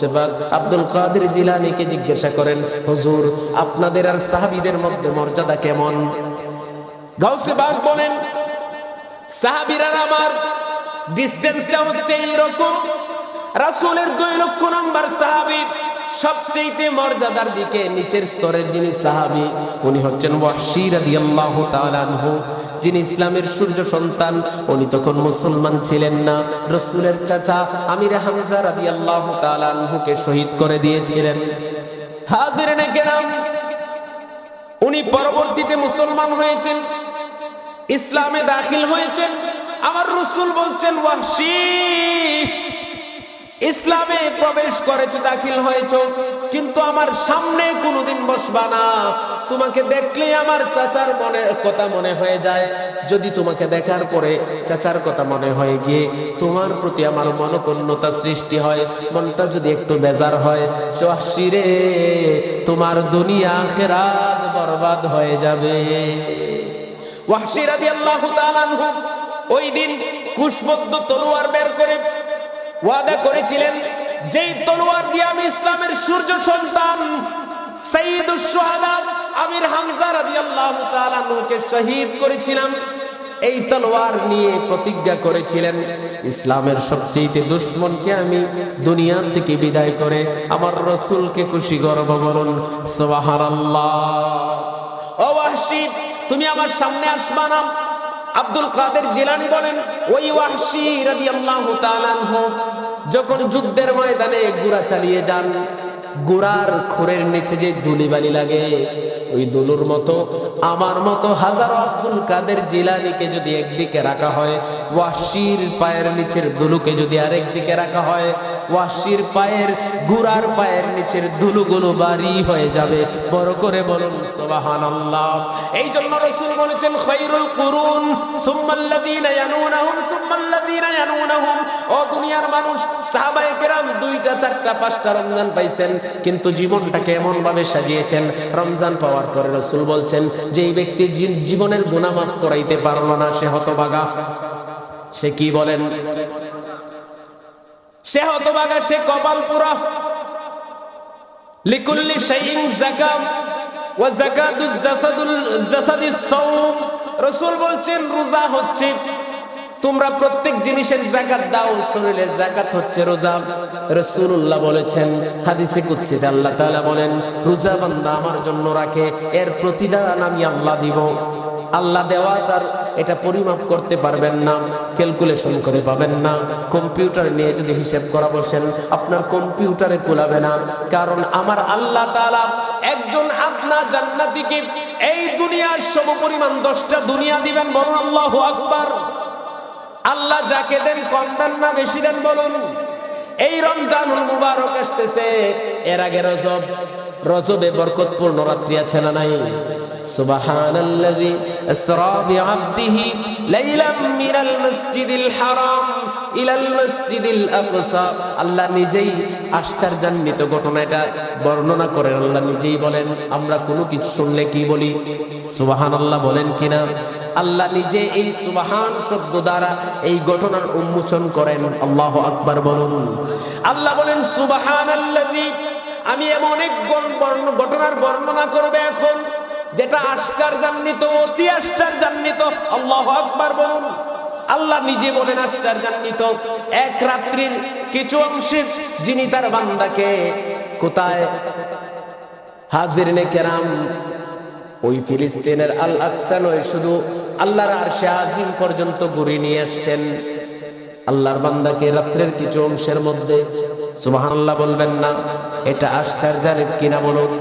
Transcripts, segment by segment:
গাউসে পাক আব্দুল কাদের জিলানীকে জিজ্ঞাসা করেন, হুজুর আপনাদের আর সাহাবীদের মধ্যে মর্যাদা কেমন? গাউসে পাক বলেন, সাহাবীরা আমার ডিসটেন্সটা হচ্ছে এইরকম, রাসূলের 2 লক্ষ নম্বর সাহাবী সবচেয়ে মর্যাদার দিকে নিচের স্তরের যিনি সাহাবী উনি হচ্ছেন ওয়াহশী রাদিয়াল্লাহু তাআলা আনহু, যিনি ইসলামের সূর্য সন্তান। উনি তখন মুসলমান ছিলেন না, রাসূলের চাচা আমির হামজা রাদিয়াল্লাহু তাআলা আনহুকে শহীদ করে দিয়েছিলেন। হাজিরিনে কেরাম, উনি পরবর্তীতে মুসলমান হয়েছেন, ইসলামে দাখিল হয়েছেন। আমার রাসূল বলছেন, ওয়াহশী ইসলামে প্রবেশ করেছো, দাখিল হয়েছো, কিন্তু আমার সামনে কোনোদিন বসবা না। তোমাকে দেখলে আমার চাচার কথা মনে হয়ে যায়। যদি তোমাকে দেখার পরে চাচার কথা মনে হয়ে গিয়ে তোমার প্রতি আমার মনোকণ্যতা সৃষ্টি হয়, মনটা যদি একটু বেজার হয়, ওয়াহশী রে তোমার দুনিয়া আখিরাত বরবাদ হয়ে যাবে। ওয়াহশী রাদিয়াল্লাহু তাআলা আনহু ওই দিন কুশবদ্ধ তলোয়ার বের করে ওয়াদা করেছিলেন, যেই তলোয়ার দিয়ে আমি ইসলামের সূর্য সন্তান সাইয়্যিদুশ শুহাদা আমির হামজা রাদিয়াল্লাহু তাআলা আনহুকে শহীদ করেছিলাম, এই তলোয়ার নিয়ে প্রতিজ্ঞা করেছিলেন, ইসলামের সবচেয়ে দুশমনকে আমি দুনিয়া থেকে বিদায় করে আমার রাসূলকে খুশি করব। বলুন সুবহানাল্লাহ। ও ওয়াহশী, তুমি আমার সামনে আসবা না। আব্দুল কাদের জিলানী বলেন, ওই ওয়াহশী রাদিয়াল্লাহু তাআলা আনহু যখন যুদ্ধের ময়দানে ঘোড়া চালিয়ে যান, ঘোড়ার খুরের নিচে যে ধুলিবালি লাগে, ওই দুলুর মতো আমার মতো হাজারো আব্দুল কাদের জিলানীকে যদি একদিকে রাখা হয়, ওয়াহশীর পায়ের নিচের ধুলুকে যদি আরেক দিকে রাখা হয়, ওয়াহশীর পায়ের ঘোড়ার পায়ের নিচের ধুলুগুলো ভারী হয়ে যাবে। বড় করে বলুন সুবহানাল্লাহ। এই জন্য রাসূল বলেছেন, খায়রুল কুরুন সুম্মাল্লাযীনা ইয়ানুনাহুম সুম্মাল্লাযীনা ইয়ানুনাহুম। ও দুনিয়ার মানুষ, সাহাবায়ে কেরাম 2টা 4টা 5টা রমজান পাইছেন, কিন্তু জীবনটাকে এমন ভাবে সাজিয়েছেন, রমজান পাওয়ার পরে রাসূল বলছেন, যেই ব্যক্তি জীবনের গুনাহ মাফ করাইতে পারলো না সে হতভাগা। সে কি বলেন? সে হতভাগা, সে কপাল পুরা। লিকুল্লি শাইইন যাকাত ওয়া যাকাতুল জাসাদিস সাওম। রাসূল বলছেন, রোজা হচ্ছে, তোমরা প্রত্যেক জিনিসের যাকাত দাও, শরীরের যাকাত হচ্ছে রোজা। রাসূলুল্লাহ বলেছেন হাদিসে কুদসিতে আল্লাহ তাআলা বলেন, রোজা বান্দা আমার জন্য রাখে, এর প্রতিদান আমি আল্লাহ দিব। আল্লাহ দেওয়া তার এটা পরিমাপ করতে পারবেন না, ক্যালকুলেশন করে পাবেন না। কম্পিউটার নিয়ে যদি হিসাব করা বসেন, আপনার কম্পিউটারে কুলাবে না, কারণ আমার আল্লাহ তাআলা একজন আপনা জান্নাতীকে এই দুনিয়ার সমপরিমাণ 10টা দুনিয়া দিবেন। বলুন আল্লাহু আকবার। আল্লাহ যাকে দেন কম দেন না বেশি দেন? বলুন। এই রমজানুল মুবারক আসতেছে, এর আগে রজব, রজবে বরকতপূর্ণ রাত্রি আছে না নাই? সুবহানাল্লাযী আসরা বিআবদিহি লাইলাম মিনাল মাসজিদিল হারাম ইলাল মাসজিদিল আকসা। আল্লাহ নিজেই আশ্চর্যান্বিত ঘটনাটা বর্ণনা করেন। আল্লাহ নিজেই বলেন, আমরা কোনো কিছু শুনলে কি বলি? সুবহানাল্লাহ বলেন কিনা? আল্লাহ নিজে এই সুবহান শব্দ দ্বারা এই ঘটনার উন্মোচন করেন। আল্লাহু আকবার বলুন। আল্লাহ বলেন, সুবহানাল্লাযী, আমি এমন এক ঘটনার বর্ণনা করবে এখন যেটা আশ্চর্যান্বিত, অতি আশ্চর্যান্বিত। আল্লাহু আকবার বলুন। আল্লাহ নিজে বলেন আশ্চর্যান্বিত। এক রাত্রির কিছু অংশে যিনি তার বান্দাকে কোথায়? হাজিরিনে কেরাম, ওই ফিলিস্তিনের আল আকসা নয়, শুধু আল্লাহর আরশে আজিম পর্যন্ত ঘুরিয়ে নিয়ে আসছেন আল্লাহর বান্দাকে রাত্রের কিছু অংশের মধ্যে। সুবহানাল্লাহ বলবেন না? এটা আশ্চর্যান্বিত কিনা বলুন।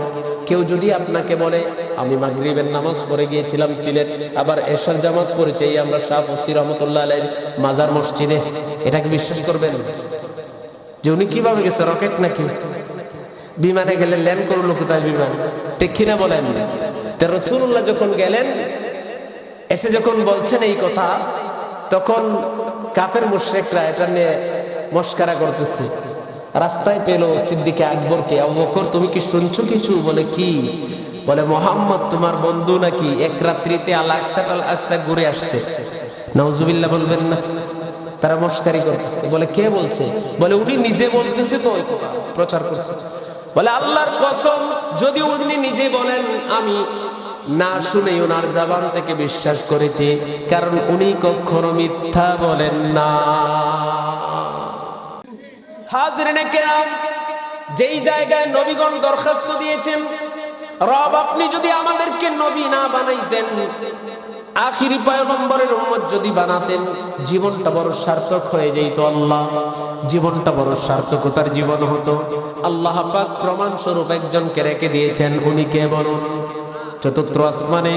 কেউ যদি আপনাকে বলে, আমি মাগরিবের নামাজ পড়ে গিয়েছিলাম সিলেট, আবার এশার জামাত পড়েছি আমরা শাহ ফসি রহমতুল্লাহ আলাইহির মাজার মসজিদে, এটাকে বিশ্বাস করবেন? যে উনি কিভাবে গেছে, রকেট নাকি? বিমানে গেলে ল্যান্ড করলো কোথায় বিমান? ঠিক কিনা বলেন? তো রাসূলুল্লাহ যখন গেলেন, এসে যখন বলছেন এই কথা, তখন কাফের মুশরিকরা এটা নিয়ে মস্করা করতেছে। রাস্তায় পেল সিদ্দিকে আকবরকে, আবু বকর তুমি কি শুনছো কিছু? বলে কি? বলে মুহাম্মদ তোমার বন্ধু নাকি এক রাত্রিতে আল আকসা ঘুরে আসছে। নাউজুবিল্লাহ বলবেন না? তারা মস্কারি করতেছে, বলে কে বলছে? বলে উনি নিজে বলতেছে, তো ওই কথা প্রচার করছে। বলে আল্লাহর কসম, যদি উনি নিজে বলেন আমি না শুনে ওনার জবান থেকে বিশ্বাস করেছি, কারণ উনি কখনো মিথ্যা বলেন না। হাজরিনে কেরাম, যেই জায়গায় নবীগণ দরখাস্ত দিয়েছেন, রব আপনি যদি আমাদেরকে নবী না বানাইতেন, আখিরি পয়গম্বরের উম্মত যদি বানাতেন, জীবনটা বড় সার্থক হয়ে যেত। আল্লাহ, জীবনটা বড় সার্থকতার জীবন হতো। আল্লাহ পাক প্রমাণ স্বরূপ একজনকে রেখে দিয়েছেন, উনি কে বলুন? চতুর্থ আসমানে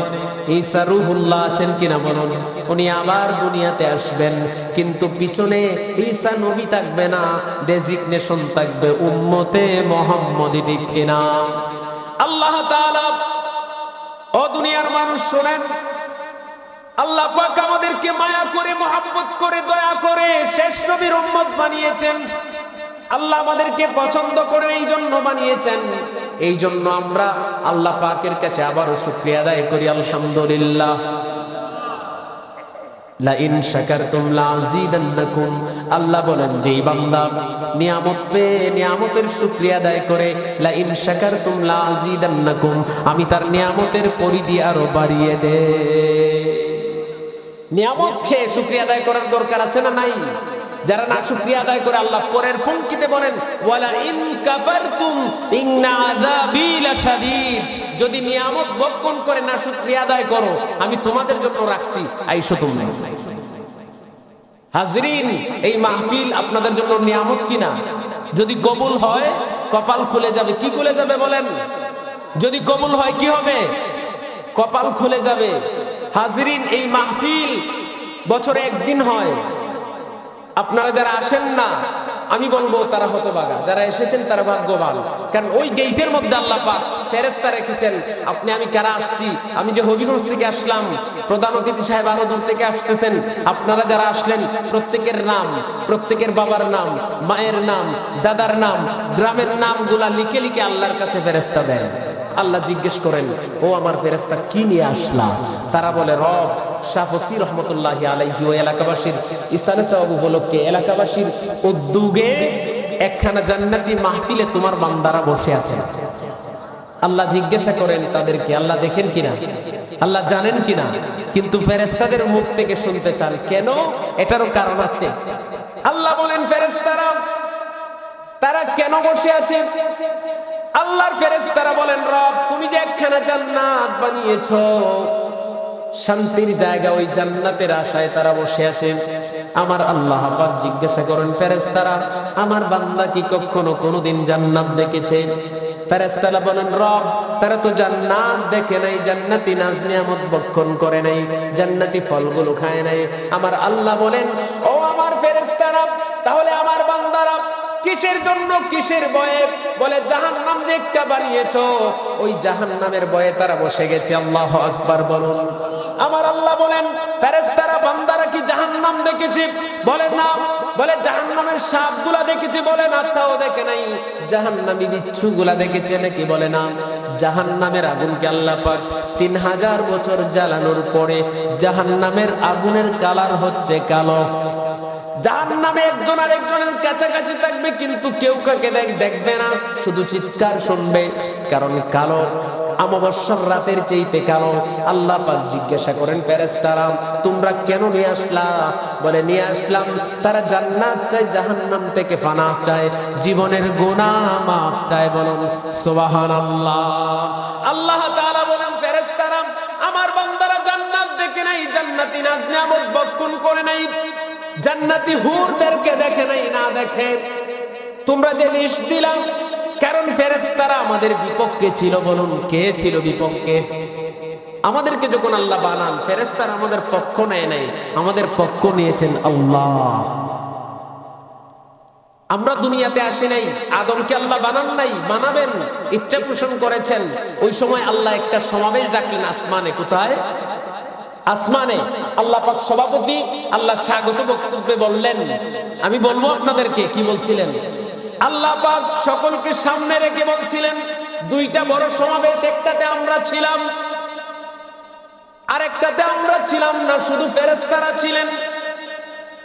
ঈসা রূহুল্লাহ আছেন কিনা বলুন? উনি আবার দুনিয়াতে আসবেন, কিন্তু পিছনে ঈসা নবী থাকবে না, ডেজিগনেশন থাকবে উম্মতে মুহাম্মদী, ঠিক কিনা? আল্লাহ তাআলা, ও দুনিয়ার মানুষ শোনেন, আল্লাহ পাক আমাদেরকে মায়া করে, মহব্বত করে, দয়া করে শেষ নবীর উম্মত বানিয়েছেন। আল্লাহ আমাদেরকে পছন্দ করে এই জন্য বানিয়েছেন। এই জন্য আমরা আল্লাহ পাকের কাছে আবারও শুকরিয়া আদায় করি, আলহামদুলিল্লাহ। লা ইন শাকারতুম লাযীদান্নাকুম, আল্লাহ বলেন যেই বান্দা নিয়ামত পেয়ে নিয়ামতের শুকরিয়া আদায় করে, লা ইন শাকারতুম লাযীদান্নাকুম, আমি তার নিয়ামতের পরিধি আরো বাড়িয়ে দেই। নিয়ামত খেয়ে শুকরিয়া আদায় করার দরকার আছে না নাই? যারা না শুকরিয়া আদায় করে, আল্লাহ পরের পঙ্ক্তিতে বলেন ওয়ালা ইন কাফারতুম ইন্না আযাবি লাশাদীদ, যদি নিয়ামত ভক্ষণ করে না শুকরিয়া আদায় করো, আমি তোমাদের জন্য রাখছি আইসো তোমরা। হাজরিন, এই মাহফিল আপনাদের জন্য নিয়ামত কিনা? যদি কবুল হয় কপাল খুলে যাবে। কি খুলে যাবে বলেন? যদি কবুল হয় কি হবে? কপাল খুলে যাবে। হাজরিন, এই মাহফিল বছরে একদিন হয়। আপনারা যারা আসেন না, আমি বলবো তারা হতভাগা, যারা এসেছেন তারা ভাগ্যবান। কারণ ওই গেটের মধ্যে আল্লাহ পাক ফেরেশতা রেখেছেন। আপনি আমি কারা আসছি, আমি যে হবিগঞ্জ থেকে আসলাম, প্রধান অতিথি সাহেব আরো দূর থেকে আসতেছেন, আপনারা যারা আসলেন প্রত্যেকের নাম, প্রত্যেকের বাবার নাম, মায়ের নাম, দাদার নাম, গ্রামের নামগুলা লিখে লিখে আল্লাহর কাছে ফেরেশতা দেন। আল্লাহ জিজ্ঞেস করেন, ও আমার ফেরেশতা কি নিয়ে আসলা? তারা বলে রব শাহ ফসি রহমতুল্লাহি আলাইহি ও এলাকাবাসীর ইসানে সওয়াব উপলক্ষে, এলাকাবাসীর উদ্যোগে একখানা জান্নাতি মাহফিলে তোমার বান্দারা বসে আছে। আল্লাহ জিজ্ঞাসা করেন তাদেরকে, আল্লাহ দেখেন কিনা, আল্লাহ জানেন কিনা, কিন্তু ফেরেশতাদের মুখ থেকে শুনতে চান। কেন? এটারও কারণ আছে। আল্লাহ বলেন ফেরেশতারা তারা কেন বসে আছে? আল্লাহর ফেরেশতারা বলেন রব তুমি যে একখানা জান্নাত বানিয়েছো, শান্তির জায়গা, ওই জান্নাতের আশায় তারা বসে আছে। আমার আল্লাহ পাক জিজ্ঞাসা করেন ফেরেশতারা আমার বান্দা কি কখনো কোনোদিন জান্নাত দেখেছে? ফেরেশতারা বলেন রব তারা তো জান্নাত দেখে নাই, জান্নাতি নাজ নিয়ামত ভক্ষণ করে নাই, জান্নাতি ফলগুলো খায় নাই। আমার আল্লাহ বলেন ও আমার ফেরেশতারা তাহলে আমার বান্দারা কিসের জন্য, কিসের ভয়ে? বলে জাহান্নাম যে একটা বানিয়েছো, ওই জাহান্নামের ভয়ে তারা বসে গেছে। আল্লাহু আকবার বলুন। আমার আল্লাহ বলেন ফেরেশতারা বান্দারা কি জাহান্নাম দেখেছে? বলে না। বলে জাহান্নামের সাপগুলা দেখেছে? বলে না, তাও দেখে নাই। জাহান্নামী বিচ্ছুগুলা দেখেছে নাকি? বলে না। জাহান্নামের আগুনকে আল্লাহ পাক 3000 বছর জ্বালানোর পরে জাহান্নামের আগুনের কালার হচ্ছে কালো। জাহান্নামে একজন আরেকজনের কাছাকাছি থাকবে, কিন্তু কেউ কাকে দেখবে না, শুধু চিৎকার শুনবে, কারণ কালো, অমাবস্যার রাতের চাইতে কালো। আল্লাহ পাক জিজ্ঞাসা করেন ফেরেশতারা তোমরা কেন নিয়ে আসলা? বলে নিয়ে আসলাম তারা জান্নাত চায়, জাহান্নাম থেকে ফানা চায়, জীবনের গুনাহ মাফ চায়। বলুন সুবহানাল্লাহ। আল্লাহ তাআলা বলেন ফেরেশতারা আমার বান্দারা জান্নাত দেখে নাই, জান্নাতি নাজ নিয়ামত ভক্ষণ করে নাই, জান্নাতি হুরদেরকে দেখে নাই, না দেখে তোমরা যে লিস্ট দিলাম, কারণ ফেরেশতারা আমাদের বিপক্ষে ছিল। বলুন কে ছিল বিপক্ষে? আমাদেরকে যখন আল্লাহ বানান ফেরেশতারা আমাদের পক্ষ নেয় নাই, আমাদের পক্ষ নিয়েছেন আল্লাহ। আমরা দুনিয়াতে আসি নাই, আদমকে আল্লাহ বানান নাই, বানাবেন, ইচ্ছা পোষণ করেছেন। ওই সময় আল্লাহ একটা সমাবেশ ডাকলেন আসমানে। কোথায়? আসমানে। আল্লাহ পাক সভাপতি, আল্লাহ স্বাগত বক্তব্যে বললেন, আমি বলবো আপনাদেরকে কি বলছিলেন। আল্লাহ পাক সকলকে সামনে রেখে বলছিলেন দুইটা বড় সমাবেশ, একটাতে আমরা ছিলাম, আরেকটাতে আমরা ছিলাম না, শুধু ফেরেশতারা ছিলেন।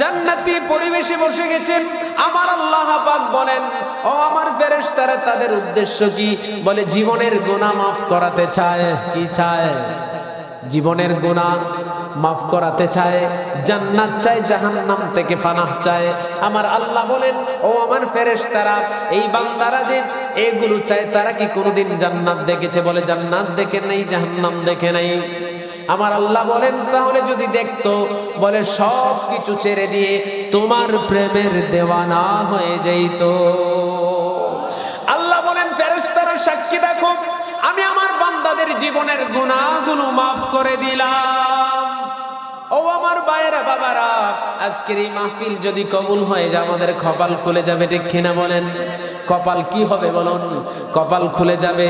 জান্নাতি পরিবেশে বসে গেছেন। আমার আল্লাহ পাক বলেন, ও আমার ফেরেশতারা, তাদের উদ্দেশ্য কি? বলে জীবনের গুনাহ মাফ করাতে চায়। কি চায়? জীবনের গুনাহ মাফ করাতে চায়, জান্নাত চায়, জাহান্নাম থেকে পানাহ চায়। আমার আল্লাহ বলেন, ও আমার ফেরেশতারা, এই বান্দারা যে এগুলো চায়, তারা কি কোনোদিন জান্নাত দেখেছে? বলে জান্নাত দেখে নাই, জাহান্নাম দেখে নাই। আমার আল্লাহ বলেন, তাহলে যদি দেখতো, বলে সব কিছু ছেড়ে দিয়ে তোমার প্রেমের দেওয়ানা হয়ে যাইত। আল্লাহ বলেন, ফেরেশতারা সাক্ষী রাখো, আমি আমার বান্দাদের জীবনের গুনাহগুলো মাফ করে দিলাম। ও আমার ভাইয়েরা, বাবারা, আজকের এই মাহফিল যদি কবুল হয়ে যায়, আমাদের কপাল খুলে যাবে, ঠিক কিনা বলেন? কপাল কি হবে বলুন? কপাল খুলে যাবে।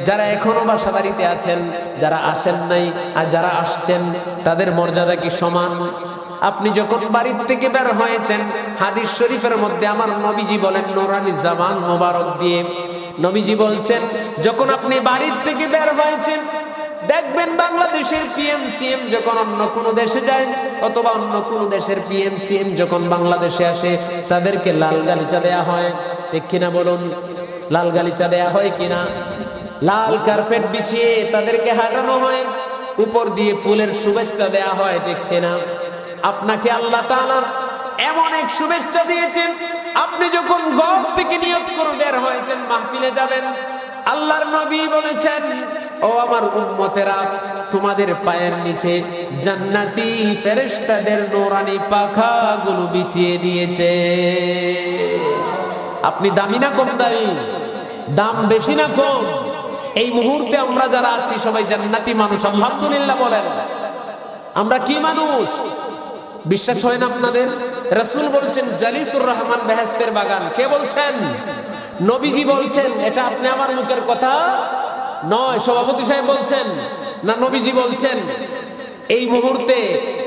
যারা এখনো বাসা বাড়িতে আছেন, যারা আসেন নাই আর যারা আসছেন, তাদের মর্যাদা কি সমান? আপনি যখন বাড়ির থেকে বের হয়েছেন, হাদিস শরীফের মধ্যে আমার নবীজি বলেন, নূরানি জামান মোবারক দিয়ে নবীজি বলছেন, যখন আপনি বাড়ির থেকে বের হয়েছেন, দেখবেন বাংলাদেশের পিএমসিএম যখন অন্য কোনো দেশে যায়, অথবা অন্য কোনো দেশের পিএমসিএম যখন বাংলাদেশে আসে, তাদেরকে লাল গালিচা দেয়া হয়, ঠিক কিনা বলুন? লাল গালিচা দেয়া হয় কিনা? লাল কার্পেট বিছিয়ে তাদেরকে হাঁটানো হয়, উপর দিয়ে ফুলের শুভেচ্ছা দেয়া হয়, ঠিক কিনা? আপনাকে আল্লাহ তাআলা এমন এক শুভেচ্ছা দিয়েছেন, আপনি যখন ঘর থেকে নিয়ত করে বের হয়েছেন মাহফিলে যাবেন, আল্লাহর নবী বলেছেন, ও আমার উম্মতেরা, তোমাদের পায়ের নিচে জান্নাতি ফেরেশতাদের নূরানি পাখাগুলো বিছিয়ে দিয়েছে। আপনি দামি না কম দামি? দাম বেশি না কম? এই মুহূর্তে আমরা যারা আছি সবাই জান্নাতি মানুষ, আলহামদুলিল্লাহ বলেন। আমরা কি মানুষ? বিশ্বাস হয় না আপনাদের? রাসূল বলছেন, জালিসুর রহমান বেহেশতের বাগান। কে বলছেন? নবীজি বলছেন। এটা আপনি আমার মুখের কথা নয়, সভাপতি সাহেব বলছেন না, নবীজি বলছেন। এই মুহূর্তে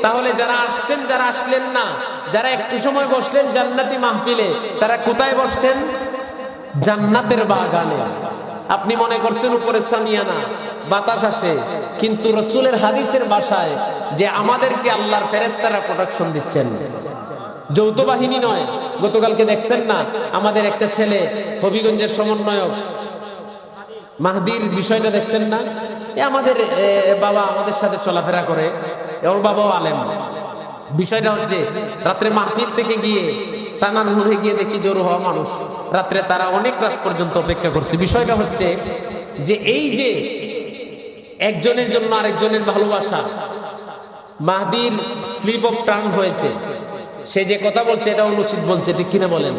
তাহলে যারা আসছেন, যারা আসলেন না, যারা একটু সময় বসলেন জান্নাতি মাহফিলে, তারা কোথায় বসছেন? জান্নাতের বাগানে। আপনি মনে করছেন উপরে সামিয়ানা, বাতাস আসে, কিন্তু রাসূলের হাদিসের ভাষায় যে আমাদেরকে আল্লাহর ফেরেশতারা প্রোটেকশন দিচ্ছেন, যৌথ বাহিনী নয়। গতকালকে দেখছেন না, আমাদের একটা ছেলে হবিগঞ্জের সমন্বয়ক মাহদির বিষয়টা দেখছেন না? আমাদের বাবা আমাদের সাথে চলাফেরা করে, ওর বাবাও আলেম। বিষয়টা হচ্ছে, রাত্রে মাহফিল থেকে গিয়ে টানার মুড়ে গিয়ে দেখি জড়ো হওয়া মানুষ, রাত্রে তারা অনেক রাত পর্যন্ত অপেক্ষা করছে। বিষয়টা হচ্ছে যে এই যে একজনের জন্য আরেকজনের ভালোবাসা, মাহদির স্লিপ অফ টাং হয়েছে, সে যে কথা বলছে এটা অনুচিত বলছে, ঠিক কিনা বলেন?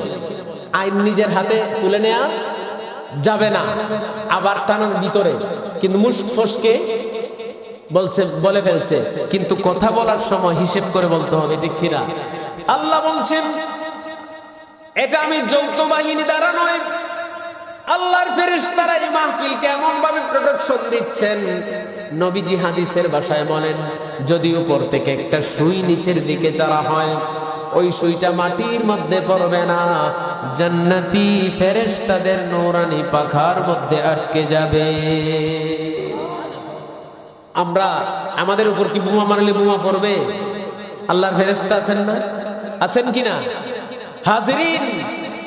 আইন নিজের হাতে তুলে নেওয়া যাবে না, আবার টানার ভিতরে, কিন্তু মুস্ক ফসকে বলছে, বলে ফেলছে, কিন্তু কথা বলার সময় হিসেব করে বলতে হবে, ঠিক কিনা? আল্লাহ বলছেন, এটা আমি যৌথ বাহিনী দ্বারা নয়, আল্লাহর ফেরেশতারা এই মাহফিলকে এমন ভাবে প্রোটেকশন দিচ্ছেন। নবীজি হাদিসের ভাষায় বলেন, যদি উপর থেকে একটা সুই নিচের দিকে চালা হয়, ওই সুইটা মাটির মধ্যে পড়বে না, জান্নাতি ফেরেশতাদের নূরানি পাখার মধ্যে আটকে যাবে। আমরা আমাদের উপর কি বোমা মারলে বোমা পড়বে? আল্লাহর ফেরেশতা আছেন না? আছেন কিনা হাজিরিন?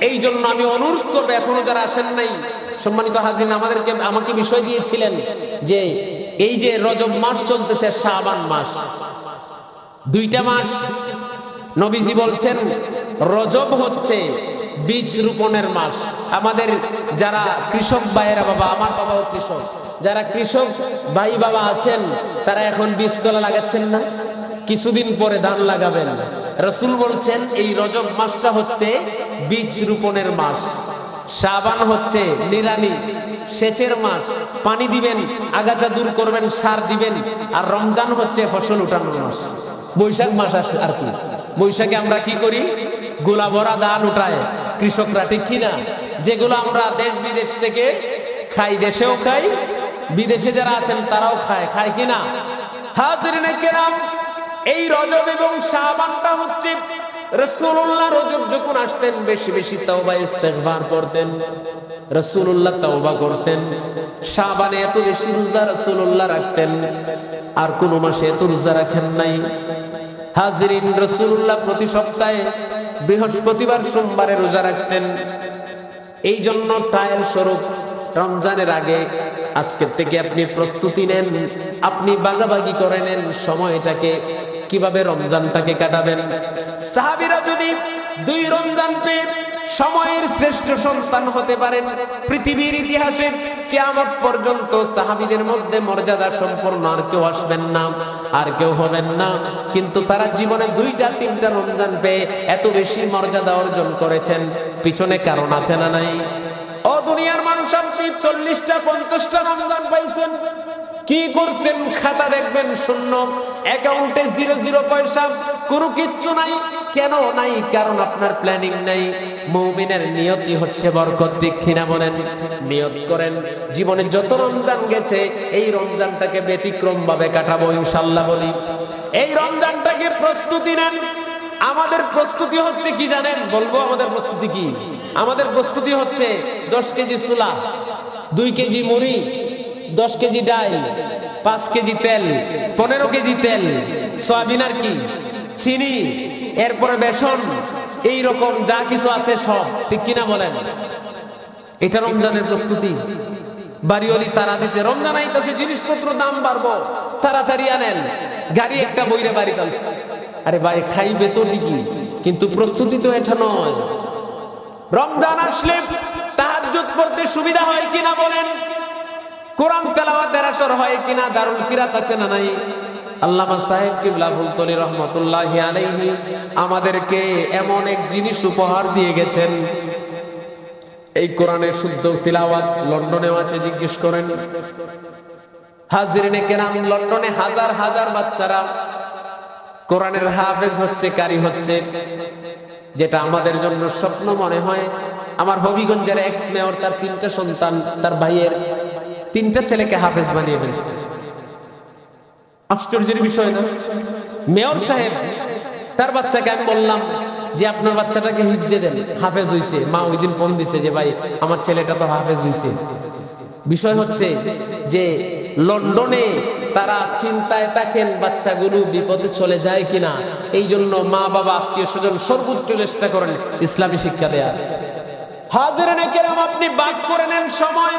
এই জন্য আমি অনুরোধ করবো, এখনো যারা আসেন নাই, সম্মানিত হাজিরিন, আমাকে বিষয় দিয়েছিলেন যে এই যে রজব মাস চলতেছে, শাবান মাস, দুইটা মাস। নবীজি বলছেন, রজব হচ্ছে বীজ রোপণের মাস। আমাদের যারা কৃষক ভাইয়েরা, বাবা আমার বাবাও কৃষক, যারা কৃষক ভাই বাবা আছেন, তারা এখন বীজতলা লাগাচ্ছেন না, কিছুদিন পরে ধান লাগাবেন। রাসূল বলছেন, এই রজব মাসটা হচ্ছে বীজ রোপণের মাস, শাবান হচ্ছে নিরানি সেচের মাস, পানি দিবেন, আগাছা দূর করবেন, সার দিবেন, আর রমজান হচ্ছে ফসল উঠানোর মাস। বৈশাখ মাস আসে আর কি, বৈশাখে আমরা কি করি? গোলা ভরা ধান উঠায় কৃষকরা, ঠিক কিনা? যেগুলো আমরা দেশ বিদেশ থেকে খাই, দেশেও খাই, বিদেশে যারা আছেন তারাও খায়, খায় কিনা? হাজিরিনে কেরাম, এই রজব এবং শাবানটা হচ্ছে রাসূলুল্লাহ রজব যখন আসতেন বেশি বেশি তওবা ইস্তেগফার করতেন, রাসূলুল্লাহ তওবা করতেন। শাবানে এত বেশি রোজা রাসূলুল্লাহ রাখতেন, আর কোন মাসে এত রোজা রাখেন নাই। হাজিরিন, রাসূলুল্লাহ প্রতি সপ্তাহে বৃহস্পতিবার সোমবারে রোজা রাখতেন। এই জন্য ট্রায়াল স্বরূপ রমজানের আগে আজকের থেকে আপনি প্রস্তুতি নেন, আপনি ভাগাভাগি করে নেন সময়টাকে, কিভাবে রমজানটাকে কাটাবেন। সাহাবীরা যদি 2 রমজান পেয়ে সময়ের শ্রেষ্ঠ সন্তান হতে পারেন, পৃথিবীর ইতিহাসে কিয়ামত পর্যন্ত সাহাবীদের মধ্যে মর্যাদা সম্পন্ন আর কেউ আসবেন না, আর কেউ হবেন না। কিন্তু তারা জীবনে 2টা-3টা রমজান পেয়ে এত বেশি মর্যাদা অর্জন করেছেন, পিছনে কারণ আছে না নাই? ও দুনিয়ার মানুষ, আপনি 40টা 50টা রমজান পাইছেন, কি করছেন? খাতা দেখবেন শূন্য, অ্যাকাউন্টে 0 পয়সা, কোনো কিচ্ছু নাই। কেন নাই? কারণ আপনার প্ল্যানিং নাই। মুমিনের নিয়তি হচ্ছে বরকত, ঠিক কিনা বলেন? নিয়ত করেন জীবনে যত রমজান গেছে এই রমজানটাকে ব্যতিক্রম ভাবে কাটাবো ইনশাআল্লাহ। বলি এই রমজানটাকে প্রস্তুতি নেন। আমাদের প্রস্তুতি হচ্ছে কি জানেন? বলবো আমাদের প্রস্তুতি কি? আমাদের প্রস্তুতি হচ্ছে 10 কেজি ছোলা, 2 কেজি মুড়ি, 10 কেজি ডাল, 5 কেজি তেল, 15 কেজি তেল, সয়াবিন আর কি চিনি, এরপরে বেসন, এই রকম যা কিছু আছে সব, ঠিক কিনা বলেন? এটা রমজানের প্রস্তুতি। বাড়িওয়ালি তারা দিছে, রমজান আইতাছে, জিনিসপত্র দাম বাড়বো, তাড়াতাড়ি আনেন। গাড়ি একটা বইরে বাড়ি টানছে। আরে ভাই, খাইবে তো ঠিকই, কিন্তু প্রস্তুতি তো এটা নয়। রমজান আসলে তাহাজ্জুদ পড়তে সুবিধা হয় কিনা বলেন? কোরআন তেলাওয়াতের আসর হয় কিনা? দারুল কিরাত আছে না নাই? আল্লামা সাহেব কিবলা ফুলতলি রহমাতুল্লাহি আলাইহি আমাদেরকে এমন এক জিনিস উপহার দিয়ে গেছেন। এই কোরআনের শুদ্ধ তিলাওয়াত লন্ডনেও আছে, জিজ্ঞেস করেন। হাজিরিনে কেরাম, লন্ডনে হাজার হাজার বাচ্চারা কোরআনের হাফেজ হচ্ছে, কারি হচ্ছে। যেটা আমাদের জন্য স্বপ্ন মনে হয়। আমার হবিগঞ্জের এক্স মেয়র, তার 3টা সন্তান, তার ভাইয়ের 3টা ছেলেকে হাফেজ বানিয়ে ফেলছে। আশ্চর্যের বিষয় না? মেয়র সাহেব তার বাচ্চাকে, আমি বললাম যে আপনার বাচ্চাটাকে হিফজে দেন, হাফেজ হইছে। মা ওই দিন ফোন দিছে যে ভাই আমার ছেলেটা তো হাফেজ হইছে। বিষয় হচ্ছে যে লন্ডনে তারা চিন্তায় থাকেন বাচ্চাগুলো বিপদে চলে যায় কিনা। এই জন্য মা বাবা আত্মীয় স্বজন সর্বোচ্চ চেষ্টা করেন ইসলামী শিক্ষা দেয়া। হাজিরিনে কেরাম, আপনি বাদ করে নেন সময়,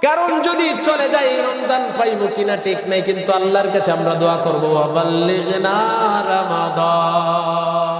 কারণ যদি চলে যায় রমজান পাইব কিনা ঠিক নাই। কিন্তু আল্লাহর কাছে আমরা দোয়া করবো, বাল্লিগনা রমাদান,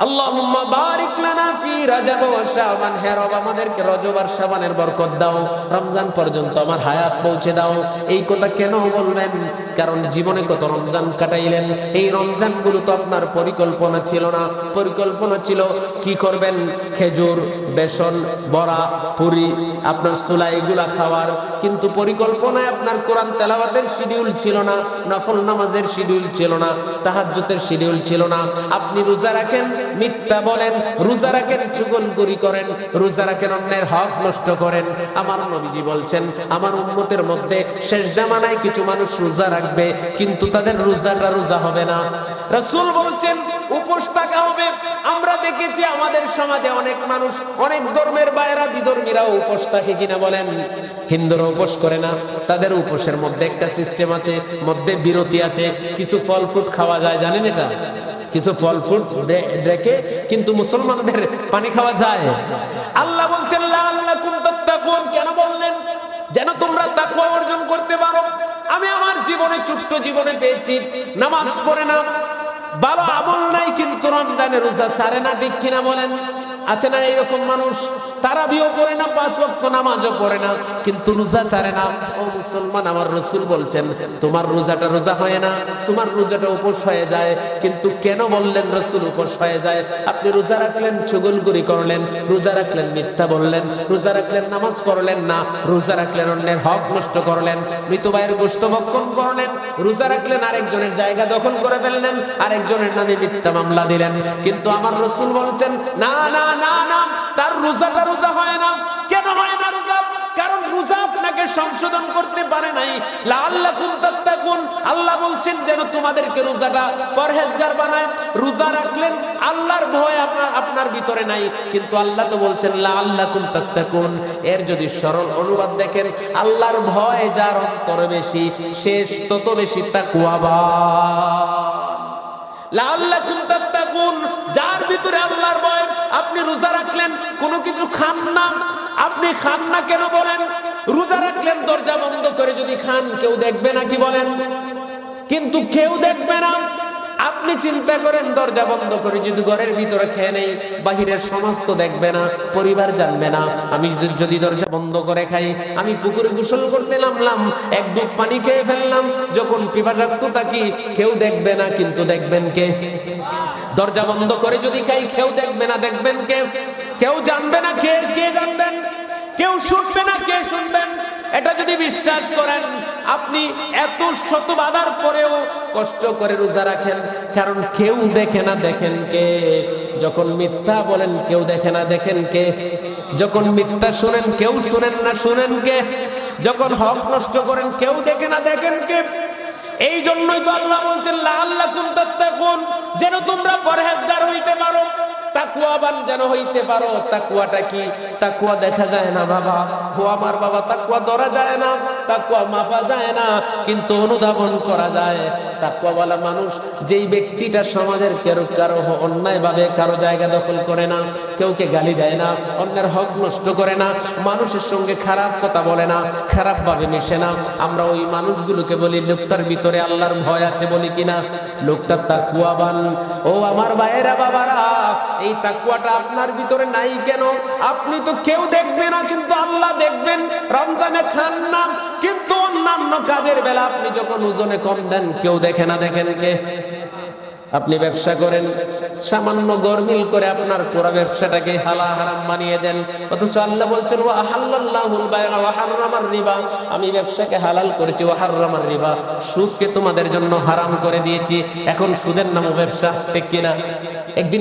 আল্লাহুম্মা বারিক লানা ফি রাজাব ওয়া শাবান। হে রব, আমাদেরকে রজব আর শাবানের বরকত দাও, রমজান পর্যন্ত আমার হায়াত পৌঁছে দাও। এই কথা কেন বলবেন? কারণ জীবনে কত রমজান কাটাইলেন, এই রমজানগুলো তো আপনার পরিকল্পনা ছিল না। পরিকল্পনা ছিল কি করবেন, খেজুর, বেসন, বড়া, পুরি, আপনার ছোলা, এগুলা খাওয়ার। কিন্তু পরিকল্পনায় আপনার কোরআন তেলাওয়াতের শিডিউল ছিল না, নফল নামাজের শিডিউল ছিল না, তাহাজ্জুদের শিডিউল ছিল না। আপনি রোজা রাখেন, মিথ্যা বলেন, রোজা রাখেন, চুগলখড়ি করেন, রোজা রাখেন, অন্যের হক নষ্ট করেন। আমার নবীজি বলছেন, আমার উম্মতের মধ্যে শেষ জামানায় কিছু মানুষ রোজা রাখবে, কিন্তু তাদের রোজাটা রোজা হবে না। রাসূল বলছেন উপোস থাকা হবে। আমরা দেখেছি আমাদের সমাজে অনেক মানুষ, অনেক ধর্মের বাইরা, বিধর্মীরাও উপোস থাকে কিনা বলেন? হিন্দুরা উপোস করে না, তাদের উপোসের মধ্যে একটা সিস্টেম আছে, মধ্যে বিরতি আছে। কিছু ফল ফ্রুট খাওয়া যায়, জানেন এটা? কিছু ফল ফ্রুট দেখে, কিন্তু মুসলমানদের পানি খাওয়া যায়। আল্লাহ বলছেন লাআল্লাকুম তাত্তাকুন, কেন বললেন? যেন তোমরা তাকওয়া অর্জন করতে পারো। আমি আমার জীবনে, ছোট্ট জীবনে পেয়েছি, নামাজ পড়ে না, ভালো আমল নাই, কিন্তু রমজানে রোজা ছাড়ে না, ঠিক কিনা বলেন? আছে না এরকম মানুষ? তারাবিও পড়ে না, 5 ওয়াক্ত নামাজও পড়ে না, কিন্তু রোজা ছাড়ে না। ও মুসলমান, আমার রাসূল বলছেন তোমার রোজাটা রোজা হয় না, তোমার রোজাটা উপোস হয়ে যায়। কিন্তু কেন বললেন রাসূল উপোস হয়ে যায়? আপনি রোজা রাখলেন, চুগলখড়ি করলেন, রোজা রাখলেন, মিথ্যা বললেন, রোজা রাখলেন, নামাজ পড়লেন না, রোজা রাখলেন, অন্যের হক নষ্ট করলেন, মৃত ভাইয়ের গোশত ভক্ষণ করলেন, রোজা রাখলেন, আরেকজনের জায়গা দখল করে ফেললেন, আরেকজনের নামে মিথ্যা মামলা দিলেন। কিন্তু আমার রাসূল বলছেন না না না না, তার রোজাটা রোজা হয় না। কেন হয় না রোজা? কারণ রোজা আপনাকে সংশোধন করতে পারে নাই। লাআল্লাকুম তাত্তাকুন, তাত্তাকুন, আল্লাহ বলছেন যেন তোমাদেরকে রোজাটা পরহেজগার বানায়। রোজা রাখলেন, আল্লাহর ভয় আপনার ভিতরে নাই, কিন্তু আল্লাহ তো বলছেন লাআল্লাকুম তাত্তাকুন। এর যদি সরল অনুবাদ দেখেন, আল্লাহর ভয় যার অন্তরে বেশি, শেষ তত বেশি তাকওয়াবান। লাআল্লাকুম তাত্তাকুন, যার ভিতরে আল্লাহর ভয়। আপনি রোজা রাখলেন, কোনো কিছু খান না, আপনি খান না কেন বলেন? রোজা রাখলেন দরজা বন্ধ করে, যদি খান কেউ দেখবে না কি বলেন? কিন্তু কেউ দেখবে না। আপনি চিন্তা করেন দরজা বন্ধ করে যদি ঘরের ভিতরে খেয়ে নেই, বাহিরের সমাজ তো দেখবে না, পরিবার জানবে না। আমি যদি দরজা বন্ধ করে খাই, আমি পুকুরে গোসল করতে নামলাম, এক ডুব পানি খেয়ে ফেললাম, যখন পিপাসার্থ থাকি কেউ দেখবে না, কিন্তু দেখবেন কে? দরজা বন্ধ করে যদি খাই, কেউ দেখবে না, দেখবেন কে? কেউ জানবে না, কে জানবেন? কেউ শুনবে না, কে শুনবেন? এটা যদি বিশ্বাস করেন, আপনি এত শত বাধার পরেও কষ্ট করে রোজা রাখেন, কারণ কেউ দেখে না, দেখেন কে? যখন মিথ্যা বলেন কেউ দেখে না, দেখেন কে? যখন মিথ্যা শুনেন কেউ শুনেন না, শুনেন কে? যখন হক নষ্ট করেন কেউ দেখে না, দেখেন কে? এই জন্যই তো আল্লাহ বলছেন লাআল্লাকুম তাত্তাকুন, যেন তোমরা পরহেজগার হইতে পারো, তাকওয়াবান যেন হইতে পারো। তাকওয়াটা কি? তাকওয়া দেখা যায় না বাবা, ও আমার বাবা, তাকওয়া ধরা যায় না, তাকওয়া মাপা যায় না, কিন্তু অনুধাবন করা যায়। তাকওয়াওয়ালা মানুষ যেই ব্যক্তিটা সমাজের কারো অন্যায়ভাবে কারো জায়গা দখল করে না, কেউকে গালি দেয় না, অন্যের হক নষ্ট করে না, মানুষের সঙ্গে খারাপ কথা বলে না, খারাপ ভাবে মিশে না, আমরা ওই মানুষগুলোকে বলি লোকটার ভিতরে আল্লাহর ভয় আছে, বলি কিনা? লোকটা তাকওয়াবান। ও আমার ভাইয়েরা, বাবারা, এই তাকওয়াটা আপনার ভিতরে নাই কেন? আপনি তো কেউ দেখবে না, কিন্তু আল্লাহ দেখবেন। রমজানে খান না, কিন্তু অন্যান্য কাজের বেলা আপনি যখন ওজনে কম দেন, কেউ দেখে না, দেখেন কে? আপনি ব্যবসা করেন, সামান্য গরমিল করে আপনার পুরো ব্যবসাটাকে হারাম বানিয়ে দেন, অথচ আল্লাহ বলছেন ওয়া আহাল্লাল্লাহুল বাই'a ওয়া হাররামার রিবা, আমি ব্যবসাকে হালাল করেছি, ওয়া হাররামার রিবা, সুদকে তোমাদের জন্য হারাম করে দিয়েছি। এখন সুদের নামও ব্যবসা, ঠিক কিনা? একদিন